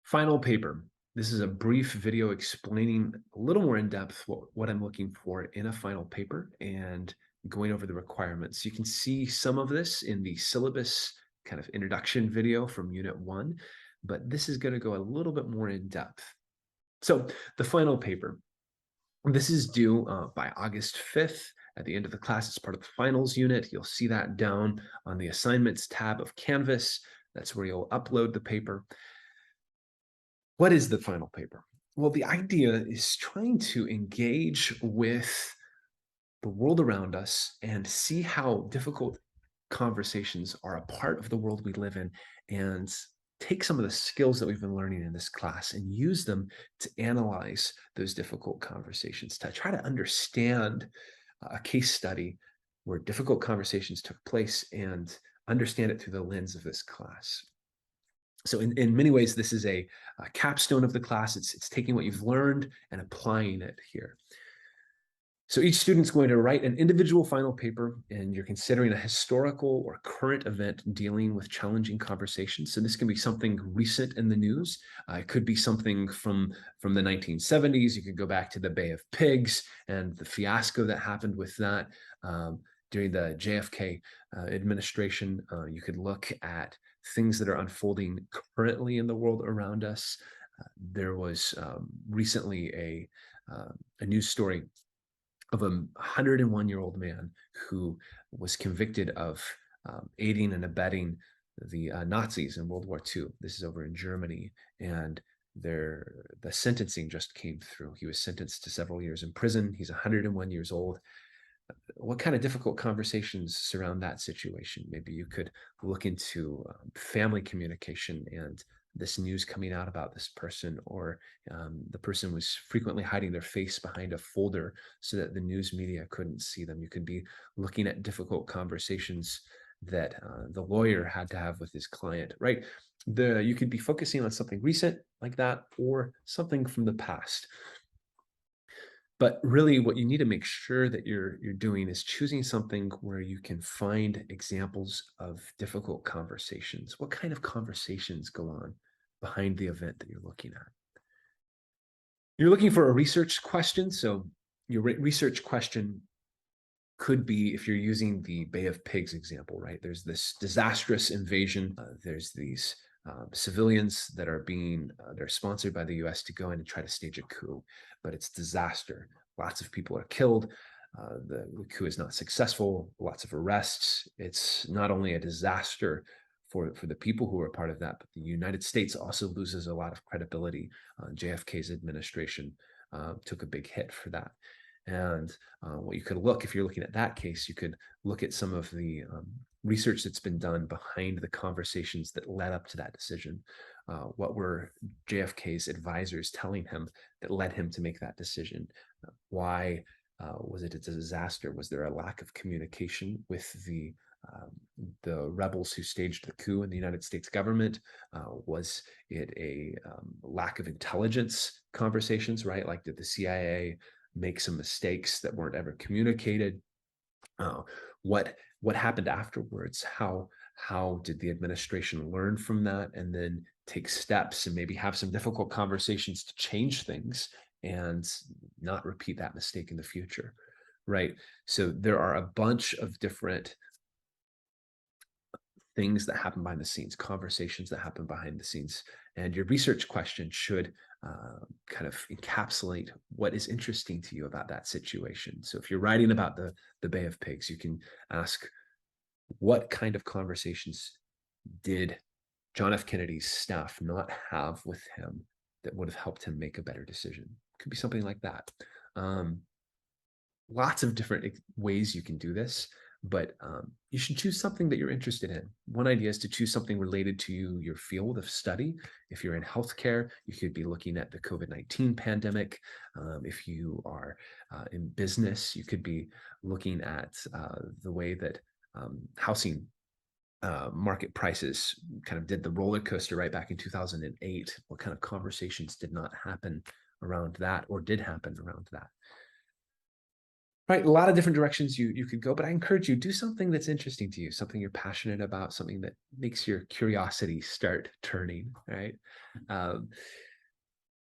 Final paper. This is a brief video explaining a little more in depth what I'm looking for in a final paper and going over the requirements. You can see some of this in the syllabus kind of introduction video from Unit 1, but this is going to go a little bit more in depth. So the final paper, this is due by August 5th at the end of the class. It's part of the finals unit. You'll see that down on the assignments tab of Canvas. That's where you'll upload the paper. What is the final paper? Well, the idea is trying to engage with the world around us and see how difficult conversations are a part of the world we live in, and take some of the skills that we've been learning in this class and use them to analyze those difficult conversations, to try to understand a case study where difficult conversations took place and understand it through the lens of this class. So in many ways, this is a capstone of the class. It's taking what you've learned and applying it here. So each student's going to write an individual final paper, and you're considering a historical or current event dealing with challenging conversations. So this can be something recent in the news. It could be something from the 1970s. You could go back to the Bay of Pigs and the fiasco that happened with that during the JFK administration. You could look at things that are unfolding currently in the world around us. There was recently a news story of a 101-year-old man who was convicted of aiding and abetting the Nazis in World War II. This is over in Germany, and the sentencing just came through. He was sentenced to several years in prison. He's 101 years old. What kind of difficult conversations surround that situation? Maybe you could look into family communication and this news coming out about this person, or the person was frequently hiding their face behind a folder so that the news media couldn't see them. You could be looking at difficult conversations that the lawyer had to have with his client, right? You could be focusing on something recent like that, or something from the past. But really, what you need to make sure that you're doing is choosing something where you can find examples of difficult conversations. What kind of conversations go on behind the event that you're looking at? You're looking for a research question. So your research question could be, if you're using the Bay of Pigs example, right? There's this disastrous invasion. There's these civilians that are they're sponsored by the US to go in and try to stage a coup, but it's disaster. Lots of people are killed. The coup is not successful. Lots of arrests. It's not only a disaster for the people who are part of that, but the United States also loses a lot of credibility. JFK's administration took a big hit for that. And what you could if you're looking at that case, you could look at some of the research that's been done behind the conversations that led up to that decision. What were JFK's advisors telling him that led him to make that decision? Why was it a disaster? Was there a lack of communication with the rebels who staged the coup in the United States government? Was it a lack of intelligence conversations, right? Like, did the CIA make some mistakes that weren't ever communicated? What happened afterwards? How did the administration learn from that and then take steps and maybe have some difficult conversations to change things and not repeat that mistake in the future, right? So there are a bunch of different things that happen behind the scenes, conversations that happen behind the scenes, and your research question should kind of encapsulate what is interesting to you about that situation. So if you're writing about the Bay of Pigs, you can ask, what kind of conversations did John F. Kennedy's staff not have with him that would have helped him make a better decision? Could be something like that. Lots of different ways you can do this, but you should choose something that you're interested in. One idea is to choose something related to your field of study. If you're in healthcare, you could be looking at the COVID-19 pandemic. If you are in business, you could be looking at the way that housing market prices kind of did the roller coaster right back in 2008. What kind of conversations did not happen around that, or did happen around that? Right, a lot of different directions you could go, but I encourage you, do something that's interesting to you, something you're passionate about, something that makes your curiosity start turning, right? Um,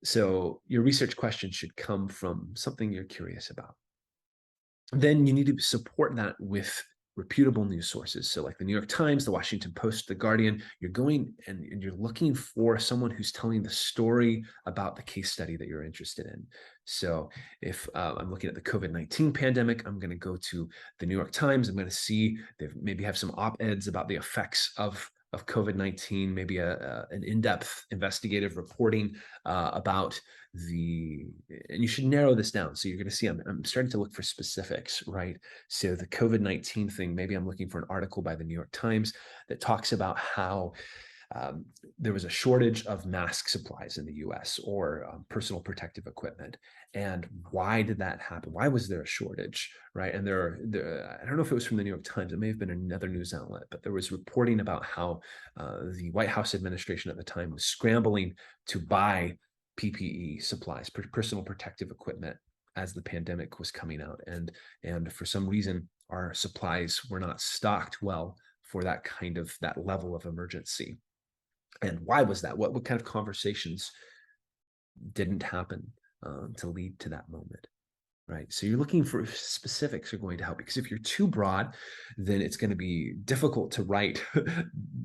so your research question should come from something you're curious about. Then you need to support that with reputable news sources. So like the New York Times, the Washington Post, the Guardian, you're going and you're looking for someone who's telling the story about the case study that you're interested in. So if I'm looking at the COVID-19 pandemic, I'm going to go to the New York Times. I'm going to see they maybe have some op-eds about the effects of COVID-19, maybe an in-depth investigative reporting about and you should narrow this down. So you're going to see, I'm starting to look for specifics, right? So the COVID-19 thing, maybe I'm looking for an article by the New York Times that talks about how there was a shortage of mask supplies in the US or personal protective equipment. And why did that happen? Why was there a shortage, right? And I don't know if it was from the New York Times, it may have been another news outlet, but there was reporting about how the White House administration at the time was scrambling to buy PPE supplies, personal protective equipment, as the pandemic was coming out. And for some reason, our supplies were not stocked well for that level of emergency. And why was that? What kind of conversations didn't happen to lead to that moment? Right. So you're looking for specifics are going to help, because if you're too broad, then it's going to be difficult to write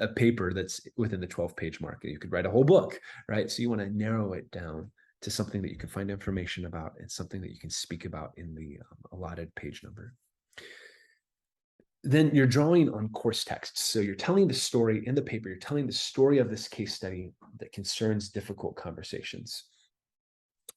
a paper that's within the 12-page mark. You could write a whole book, right? So you want to narrow it down to something that you can find information about and something that you can speak about in the allotted page number. Then you're drawing on course texts. So you're telling the story in the paper, you're telling the story of this case study that concerns difficult conversations.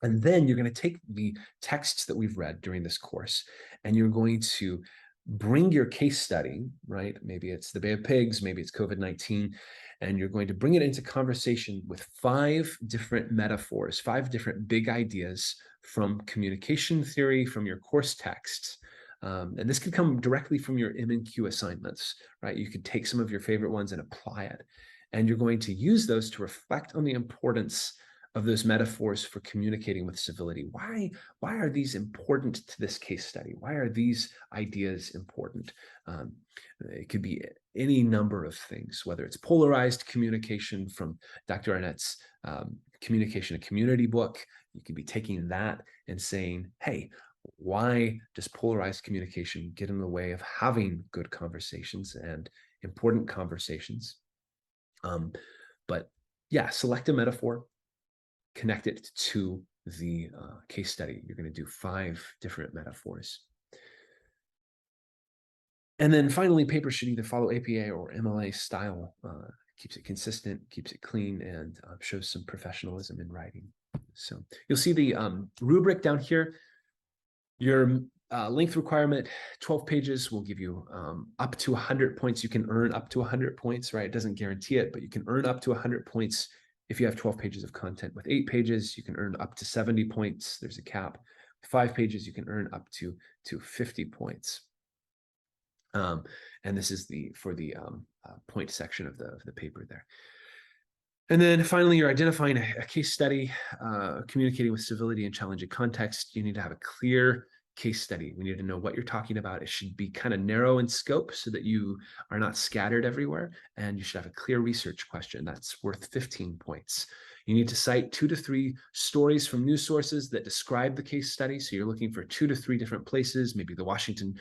And then you're going to take the texts that we've read during this course, and you're going to bring your case study, right? Maybe it's the Bay of Pigs, maybe it's COVID-19, and you're going to bring it into conversation with 5 different metaphors, 5 different big ideas from communication theory, from your course texts. And this could come directly from your M&Q assignments, right? You could take some of your favorite ones and apply it. And you're going to use those to reflect on the importance of those metaphors for communicating with civility. Why are these important to this case study? Why are these ideas important? It could be any number of things, whether it's polarized communication from Dr. Arnett's Communication and Community book. You could be taking that and saying, hey, why does polarized communication get in the way of having good conversations and important conversations? But yeah, select a metaphor, connect it to the case study. You're going to do 5 different metaphors. And then finally, paper should either follow APA or MLA style. Keeps it consistent, keeps it clean, and shows some professionalism in writing. So you'll see the rubric down here. Your length requirement, 12 pages, will give you up to 100 points. You can earn up to 100 points, right? It doesn't guarantee it, but you can earn up to 100 points if you have 12 pages of content. With 8 pages, you can earn up to 70 points. There's a cap. 5 pages, you can earn up to 50 points. And this is for the point section of the paper there. And then finally, you're identifying a case study, communicating with civility in challenging context. You need to have a clear case study. We need to know what you're talking about. It should be kind of narrow in scope so that you are not scattered everywhere. And you should have a clear research question that's worth 15 points. You need to cite 2 to 3 stories from news sources that describe the case study. So you're looking for 2 to 3 different places, maybe the Washington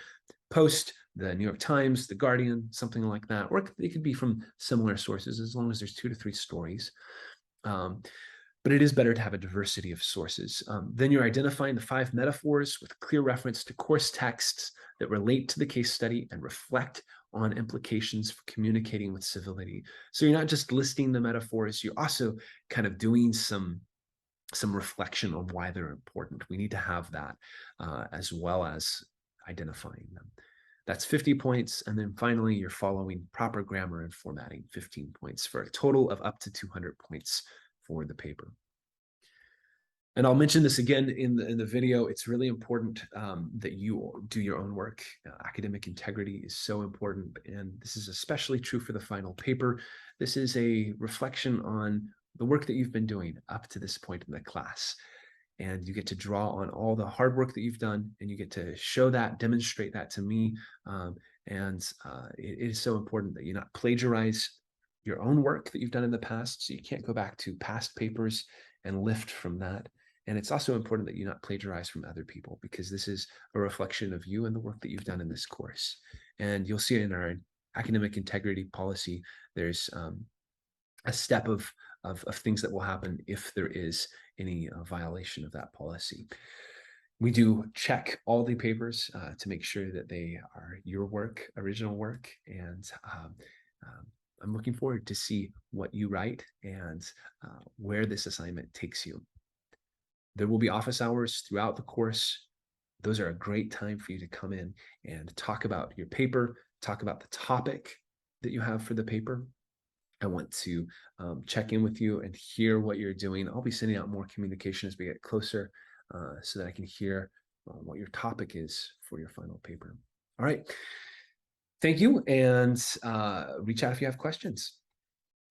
Post, the New York Times, the Guardian, something like that. Or it could be from similar sources, as long as there's 2 to 3 stories. But it is better to have a diversity of sources. Then you're identifying the 5 metaphors with clear reference to course texts that relate to the case study and reflect on implications for communicating with civility. So you're not just listing the metaphors, you're also kind of doing some reflection on why they're important. We need to have that as well as identifying them. That's 50 points. And then finally, you're following proper grammar and formatting, 15 points, for a total of up to 200 points for the paper. And I'll mention this again in the video. It's really important that you do your own work. Academic integrity is so important. And this is especially true for the final paper. This is a reflection on the work that you've been doing up to this point in the class. and you get to draw on all the hard work that you've done, and you get to show that, demonstrate that to me. It is so important that you not plagiarize your own work that you've done in the past. So you can't go back to past papers and lift from that. And it's also important that you not plagiarize from other people, because this is a reflection of you and the work that you've done in this course. And you'll see it in our academic integrity policy. There's a step of things that will happen if there is any violation of that policy. We do check all the papers to make sure that they are your work, original work, and I'm looking forward to see what you write and where this assignment takes you. There will be office hours throughout the course. Those are a great time for you to come in and talk about your paper, talk about the topic that you have for the paper. I want to check in with you and hear what you're doing. I'll be sending out more communication as we get closer so that I can hear what your topic is for your final paper. All right. Thank you, and reach out if you have questions.